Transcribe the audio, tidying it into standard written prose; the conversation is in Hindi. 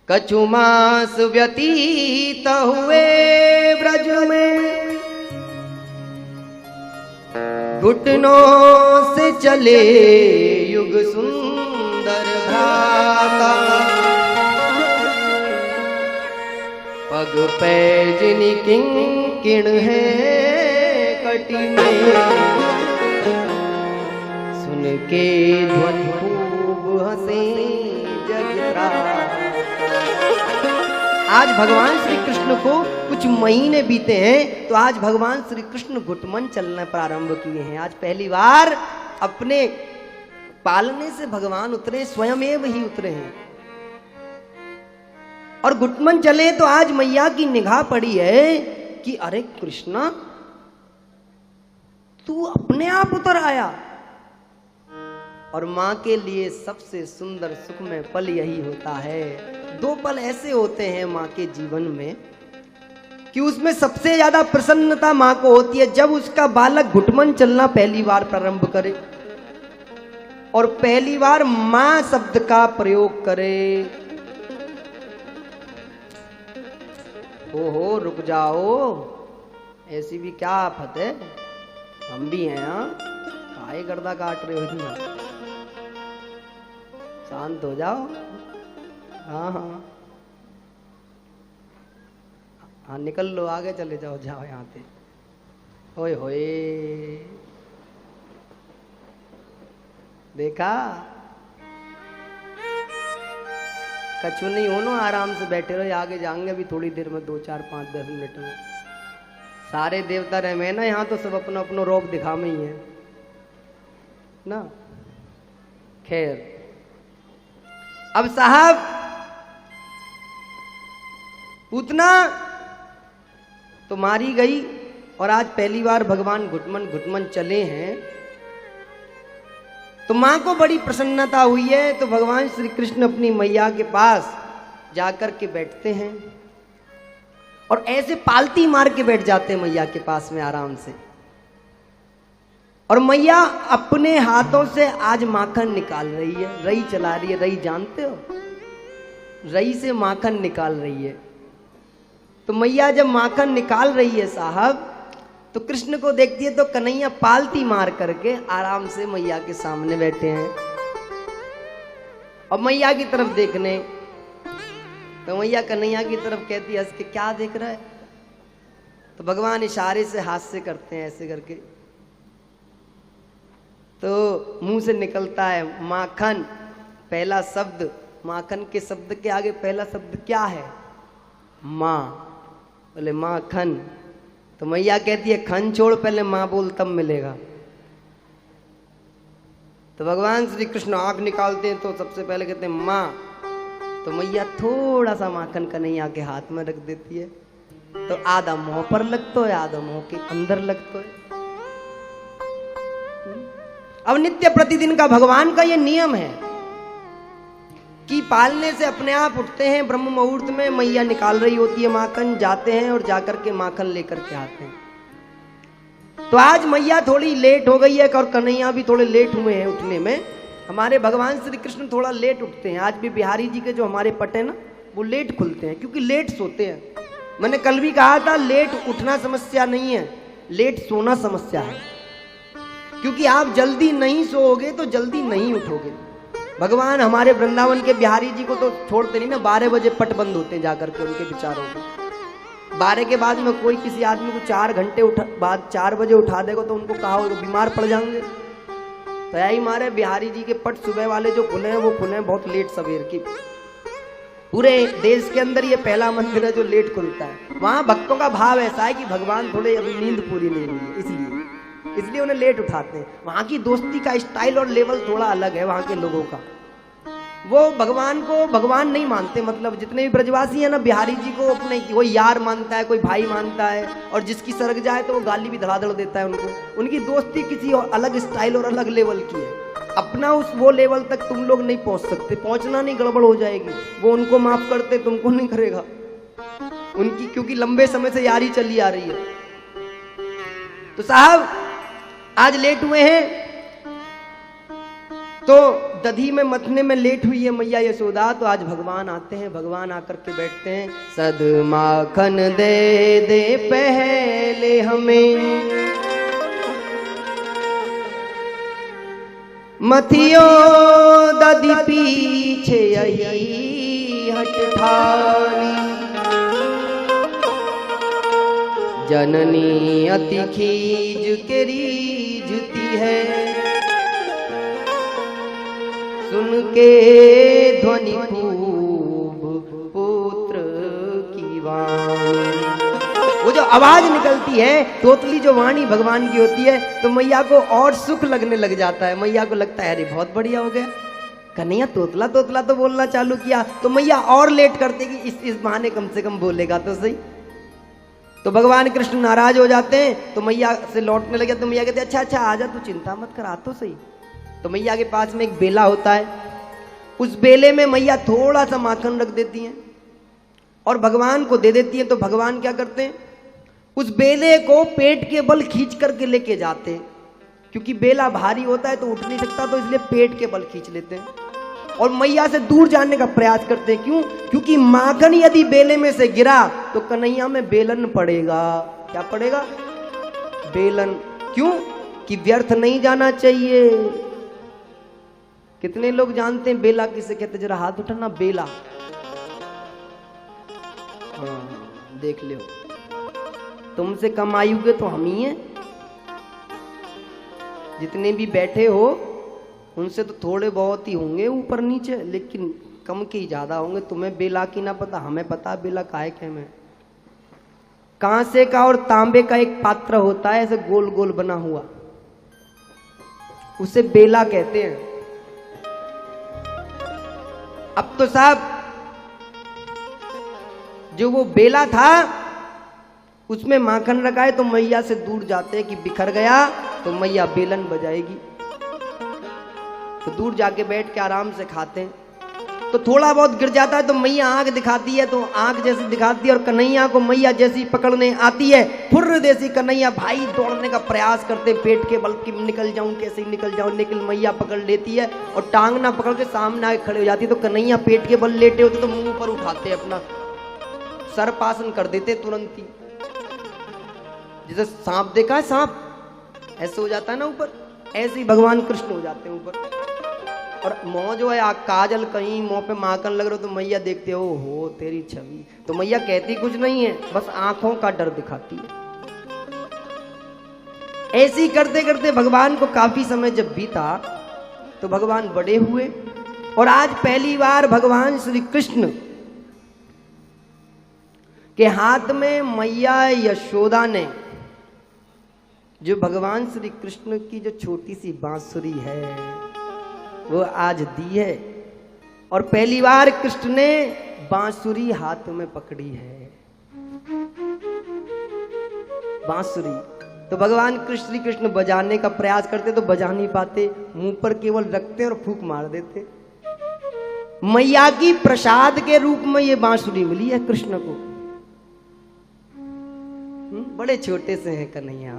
कछु मास व्यतीत हुए ब्रज में, घुटनों से चले युग सुंदर भ्राता, पग पैजनी किंकिण है कटी में, सुन के ध्वनि खूब हंसे जगरा। आज भगवान श्री कृष्ण को कुछ महीने बीते हैं तो आज भगवान श्री कृष्ण घुटमन चलना प्रारंभ किए हैं। आज पहली बार अपने पालने से भगवान उतरे, स्वयमेव ही उतरे हैं और घुटमन चले। तो आज मैया की निगाह पड़ी है कि अरे कृष्णा, तू अपने आप उतर आया। और मां के लिए सबसे सुंदर सुखमय पल यही होता है। दो पल ऐसे होते हैं मां के जीवन में कि उसमें सबसे ज्यादा प्रसन्नता मां को होती है जब उसका बालक घुटमन चलना पहली बार प्रारंभ करे और पहली बार मां शब्द का प्रयोग करे। ओहो रुक जाओ, ऐसी भी क्या आफत है, हम भी हैं। काहे गर्दा काट रहे हो इतना, शांत हो जाओ। हाँ हाँ हाँ, निकल लो, आगे चले जाओ, जाओ यहाँ पे। ओए होए, देखा, कछु नहीं हो, ना आराम से बैठे रहो, आगे जाएंगे अभी थोड़ी देर में, 2 4 5 10 मिनट में। सारे देवता रहे ना यहाँ, तो सब अपना अपना रौब दिखा में ही है ना। खैर, अब साहब पूतना तो मारी गई और आज पहली बार भगवान घुटमन चले हैं तो मां को बड़ी प्रसन्नता हुई है। तो भगवान श्री कृष्ण अपनी मैया के पास जाकर के बैठते हैं और ऐसे पालती मार के बैठ जाते हैं मैया के पास में आराम से। और मैया अपने हाथों से आज माखन निकाल रही है, रई चला रही है। रई जानते हो, रई से माखन निकाल रही है। तो मैया जब माखन निकाल रही है साहब, तो कृष्ण को देखती है तो कन्हैया पालती मार करके आराम से मैया के सामने बैठे हैं और मैया की तरफ देखने। तो मैया कन्हैया की तरफ कहती है, हंस के, क्या देख रहा है? तो भगवान इशारे से हाथ से करते हैं ऐसे करके, तो मुंह से निकलता है माखन। पहला शब्द, माखन के शब्द के आगे पहला शब्द क्या है? मां। बोले माखन। तो मैया कहती है, खन छोड़, पहले मां बोल तब मिलेगा। तो भगवान श्री कृष्ण आंख निकालते हैं तो सबसे पहले कहते हैं मां। तो मैया थोड़ा सा माखन कन्हैया के हाथ में रख देती है, तो आधा मुंह पर लगता है, आधा मुंह के अंदर लगता है। अब नित्य प्रतिदिन का भगवान का ये नियम है कि पालने से अपने आप उठते हैं, ब्रह्म मुहूर्त में मैया निकाल रही होती है माखन, जाते हैं और जाकर के माखन लेकर के आते हैं। तो आज मैया थोड़ी लेट हो गई है और कन्हैया भी थोड़े लेट हुए हैं उठने में। हमारे भगवान श्री कृष्ण थोड़ा लेट उठते हैं। आज भी बिहारी जी के जो हमारे पट है ना, वो लेट खुलते हैं क्योंकि लेट सोते हैं। मैंने कल भी कहा था, लेट उठना समस्या नहीं है, लेट सोना समस्या है। क्योंकि आप जल्दी नहीं सोओगे तो जल्दी नहीं उठोगे। भगवान हमारे वृंदावन के बिहारी जी को तो छोड़ते नहीं ना, 12 बजे पट बंद होते हैं जाकर के उनके विचारों के। 12 के बाद में कोई किसी आदमी को 4 घंटे बाद 4 बजे उठा देगा तो उनको कहा होगा बीमार पड़ जाएंगे। तो यही हमारे बिहारी जी के पट सुबह वाले जो खुले हैं वो खुले हैं बहुत लेट सवेर की। पूरे देश के अंदर ये पहला मंदिर है जो लेट खुलता है। वहां भक्तों का भाव ऐसा है कि भगवान थोड़े अभी नींद पूरी नहीं हुई है, इसलिए उन्हें लेट उठाते हैं। वहां की दोस्ती का स्टाइल और लेवल थोड़ा अलग है वहां के लोगों का। वो भगवान को भगवान नहीं मानते, मतलब जितने भी ब्रजवासी है ना, बिहारी जी को अपने कोई यार मानता है, कोई भाई मानता है, और जिसकी सरक जाए तो वो गाली भी धड़ाधड़ देता है उनको। उनकी दोस्ती किसी और अलग स्टाइल और अलग लेवल की है। अपना उस वो लेवल तक तुम लोग नहीं पहुंच सकते, पहुंचना नहीं, गड़बड़ हो जाएगी। वो उनको माफ करते, तुमको नहीं करेगा उनकी, क्योंकि लंबे समय से यारी चली आ रही है। तो साहब आज लेट हुए हैं तो दधी में मथने में लेट हुई है मैया यशोदा, तो आज भगवान आते हैं, भगवान आकर के बैठते हैं। सद माखन दे दे पहले हमें, मथियो दधी पीछे यही हट ठानी, जननी अति खीज के रीझती है, सुन के ध्वनि खूब पुत्र की वाणी। वो जो आवाज निकलती है, तोतली जो वाणी भगवान की होती है, तो मैया को और सुख लगने लग जाता है। मैया को लगता है अरे बहुत बढ़िया हो गया, कन्हैया तोतला तोतला तो बोलना चालू किया, तो मैया और लेट करते कि इस बहाने कम से कम बोलेगा तो सही। तो भगवान कृष्ण नाराज हो जाते हैं, तो मैया से लौटने लगे, तो मैया कहते अच्छा अच्छा आजा, तू चिंता मत कर, आ तो सही। तो मैया के पास में एक बेला होता है, उस बेले में मैया थोड़ा सा माखन रख देती हैं और भगवान को दे देती हैं। तो भगवान क्या करते हैं, उस बेले को पेट के बल खींच करके लेके जाते हैं, क्योंकि बेला भारी होता है तो उठ नहीं सकता, तो इसलिए पेट के बल खींच लेते हैं और मैया से दूर जाने का प्रयास करते हैं। क्यों? क्योंकि माखन यदि बेले में से गिरा तो कन्हैया में बेलन पड़ेगा। क्या पड़ेगा? बेलन। क्यों? कि व्यर्थ नहीं जाना चाहिए। कितने लोग जानते हैं बेला किसे कहते? जरा हाथ उठाना। बेला, हाँ देख लो, तुमसे कम आयु के तो हम ही हैं। जितने भी बैठे हो उनसे तो थोड़े बहुत ही होंगे ऊपर नीचे, लेकिन कम के ही ज्यादा होंगे। तुम्हें बेला की ना पता, हमें पता बेला काहे के में। कांसे का और तांबे का एक पात्र होता है, ऐसे गोल गोल बना हुआ, उसे बेला कहते हैं। अब तो साहब जो वो बेला था उसमें माखन रखा है, तो मैया से दूर जाते हैं कि बिखर गया तो मैया बेलन बजाएगी। तो दूर जाके बैठ के आराम से खाते हैं। तो थोड़ा बहुत गिर जाता है तो मैया आंख दिखाती है, तो आंख जैसी दिखाती है और कन्हैया को मैया जैसी पकड़ने आती है, फुर्र देसी कन्हैया भाई दौड़ने का प्रयास करते, पेट के बल की निकल जाऊं, कैसे निकल जाऊं, लेकिन मैया पकड़ लेती है और टांग ना पकड़ के सामने आके खड़े हो जाती है। तो कन्हैया पेट के बल लेटे होते तो मुंह पर उठाते अपना सरपासन कर देते तुरंत ही, जैसे सांप देखा है, सांप ऐसे हो जाता है ना ऊपर, ऐसे ही भगवान कृष्ण हो जाते हैं ऊपर। और मुंह जो है काजल कहीं मुंह पे माखन लग रहा हो तो मैया देखते हो तेरी छवि। तो मैया कहती कुछ नहीं है, बस आंखों का डर दिखाती है। ऐसे ही करते करते भगवान को काफी समय जब बीता तो भगवान बड़े हुए और आज पहली बार भगवान श्री कृष्ण के हाथ में मैया यशोदा ने जो भगवान श्री कृष्ण की जो छोटी सी बांसुरी है वो आज दी है। और पहली बार कृष्ण ने बांसुरी हाथ में पकड़ी है, बांसुरी। तो भगवान श्री कृष्ण बजाने का प्रयास करते तो बजा नहीं पाते, मुंह पर केवल रखते और फूंक मार देते। मैया की प्रसाद के रूप में ये बांसुरी मिली है कृष्ण को। बड़े छोटे से हैं कन्हैया।